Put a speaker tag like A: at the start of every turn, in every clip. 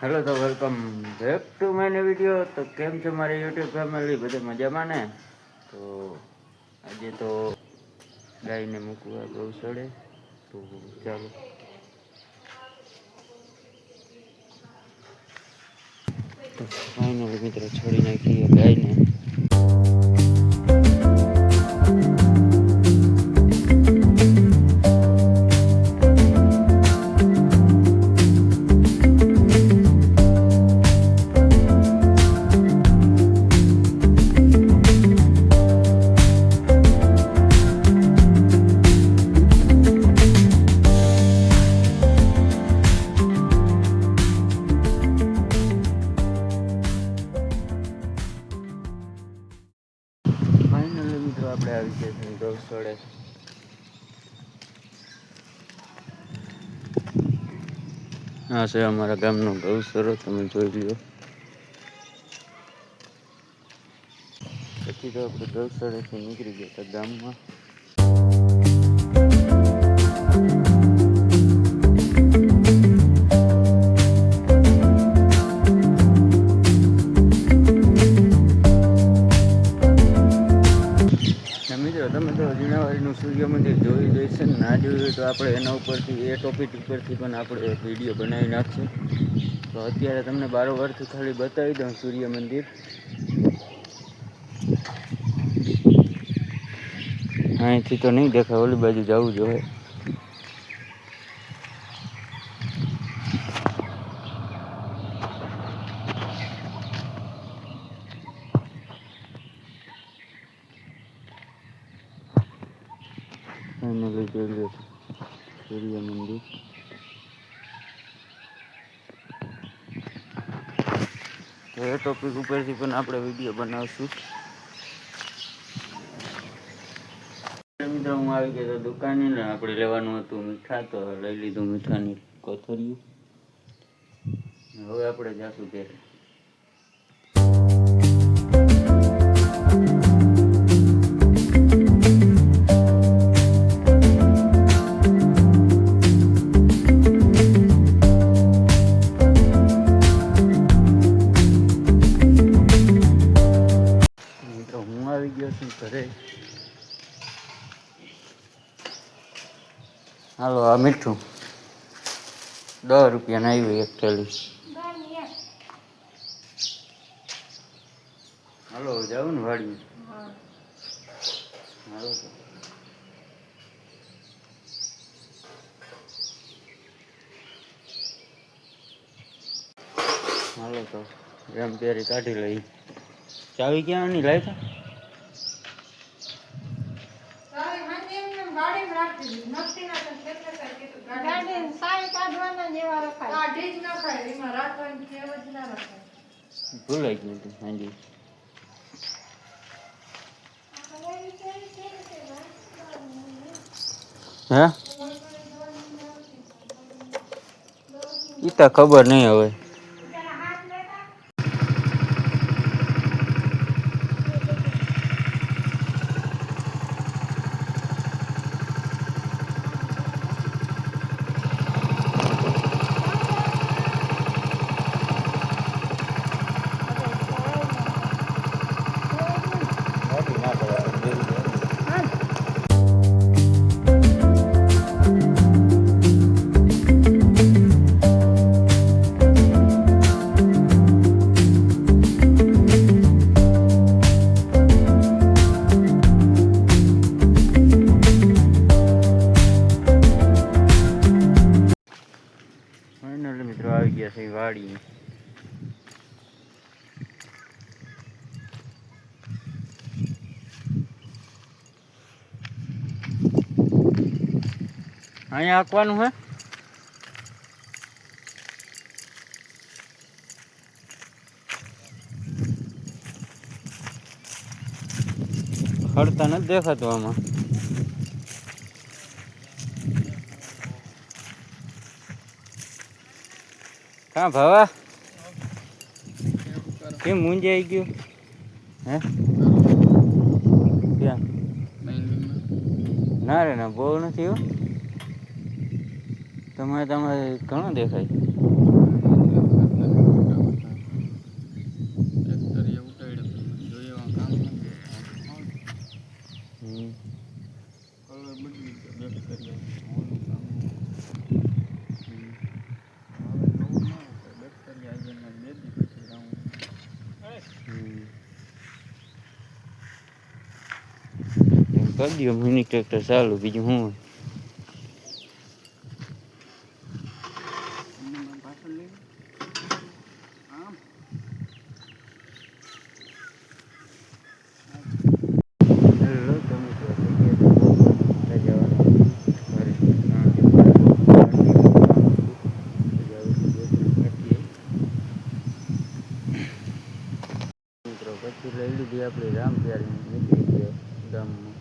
A: Hello તો welcome back to my video. તો કેમ છે મારી યુટ્યુબ ફેમિલી, બધે મજામાં ને? તો આજે તો ગાયને મૂકવા ગૌશાળે, તો ચાલો તો ફાઇનલી મિત્રો છોડી નાખીએ ગાયને. ફાઇનલી મિત્રો આપણે આવી ગયા છીએ ગૌશાળે. હા છે અમારા ગામનો ગૌશાળો, તમે જોઈ લ્યો. પછી તો આપણે ગૌશાળેથી નીકળી ગયા હતા ગામમાં. મિત્રો તમે તો જીણાવાડીનું સૂર્ય મંદિર જોઈ જઈશે ને, ના જોયું તો આપણે એના ઉપરથી એ ટોપિક ઉપરથી પણ આપણે એક વિડીયો બનાવી નાખશું. તો અત્યારે તમને બારોબારથી ખાલી બતાવી દઉં સૂર્ય મંદિર. અહીંથી તો નહીં દેખાય, ઓલી બાજુ જવું જોઈએ. ફાઇનલી જોઈ લો સૂર્ય મંદિર. તો એ ટોપિક ઉપરથી પણ આપણે વિડીયો બનાવશું. મિત્રો હું આવી ગયો તો દુકાને ને આપણે લેવાનું હતું મીઠા, તો લઈ લીધું મીઠાની કોથળીઓ. હવે આપણે જાશું ઘરે. મિત્રો હું આવી ગયો છું ઘરે. હાલો આ મીઠું 10 રૂપિયાનું આવ્યું એક થેલી. હાલો જાવ ને વાડી. હાલો તો હાલો તો એમ પેરી કાઢી લઈ. ચાવી ક્યાં ની લાવી તા? ભૂલાઈ ગયું હતું હાજી. હે ઈ તો ખબર નહીં હવે. મિત્રો આવી ગયા છે વાડી. અહીંયા આંકવાનું હે. ખડતા નથી દેખાતું આમાં. કા ભાવા કેમ મૂંઝાઈ ગયું હે? ક્યાં? ના રે ના, બહુ નથી હો. તમારે ઘણો દેખાય.
B: કરીએ ઓલું કામ હવે નવું ના હોય બેક્ટેરિયા આજે ને બે દી પછી રાઉન્ડ
A: કરી દો મિની ટ્રેક્ટર ચાલુ, બીજું શું
B: એમને મેં પાછળ લઈ આમ
A: હેલો તમે તો થઈ ગયા તો જવાનું મિત્રો પછી લઈ લીધી આપણે રામ પ્યારી નીકળી ગયા ગામમાં.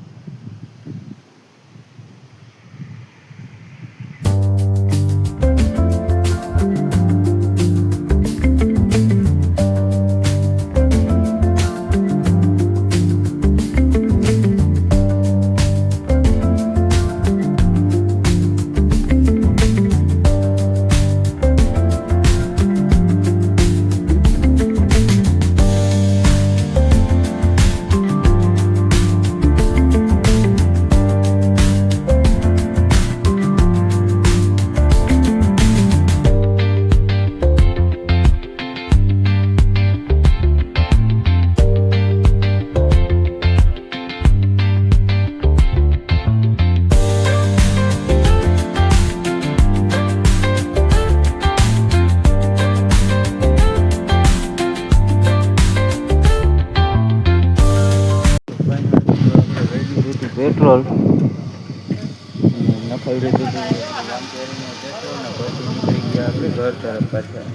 A: પેટ્રોલ નખાવી દીધું રામ પ્યારીમાં પેટ્રોલ ને પછી નીકળી ગયા આપણે ઘર તરફ પાછા.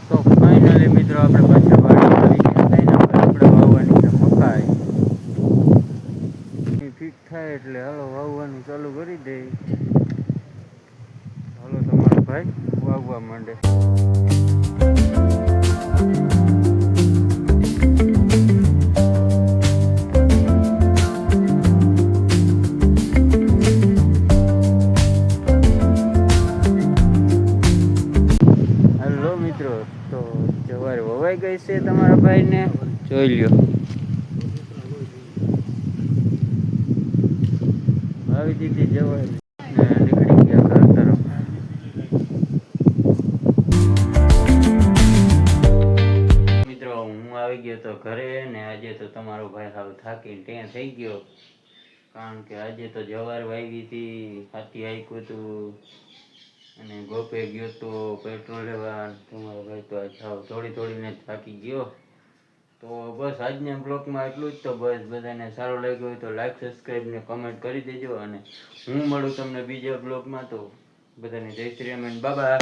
A: તો ફાઇનલી મિત્રો આપણે પાછા વાડી આવી ગયા થઈને આપણે વાવવાની છે મકાઈ ફિટ થાય એટલે હાલો વાવવાનું ચાલુ કરી દે. હાલો તમારો ભાઈ વાવવા માંડે. હેલો મિત્રો, તો જવાર વવાઈ ગઈ છે તમારા ભાઈને જોઈ લ્યો. આવી દીધી જવાર ને નીકળી ગયા ઘર તરફ. મિત્રો હું આવી ગયો તો ઘરે ને આજે તો તમારો ભાઈ હાવ થાકીને ત્યાં થઈ ગયો, કારણ કે આજે તો જવાર વાવી હતી, હાથી આપ્યું હતું અને ગોપે ગયો તો પેટ્રોલ લેવા. તમારો ભાઈ તો આજ હાવ થોડીને થાકી ગયો. તો બસ આજના બ્લોગમાં એટલું જ. તો બસ બધાને સારો લાગ્યો હોય તો લાઈક સબસ્ક્રાઈબ ને કમેન્ટ કરી દેજો અને હું મળું તમને બીજા બ્લોગમાં. તો બધાને જય શ્રી રામ, બાય બાય.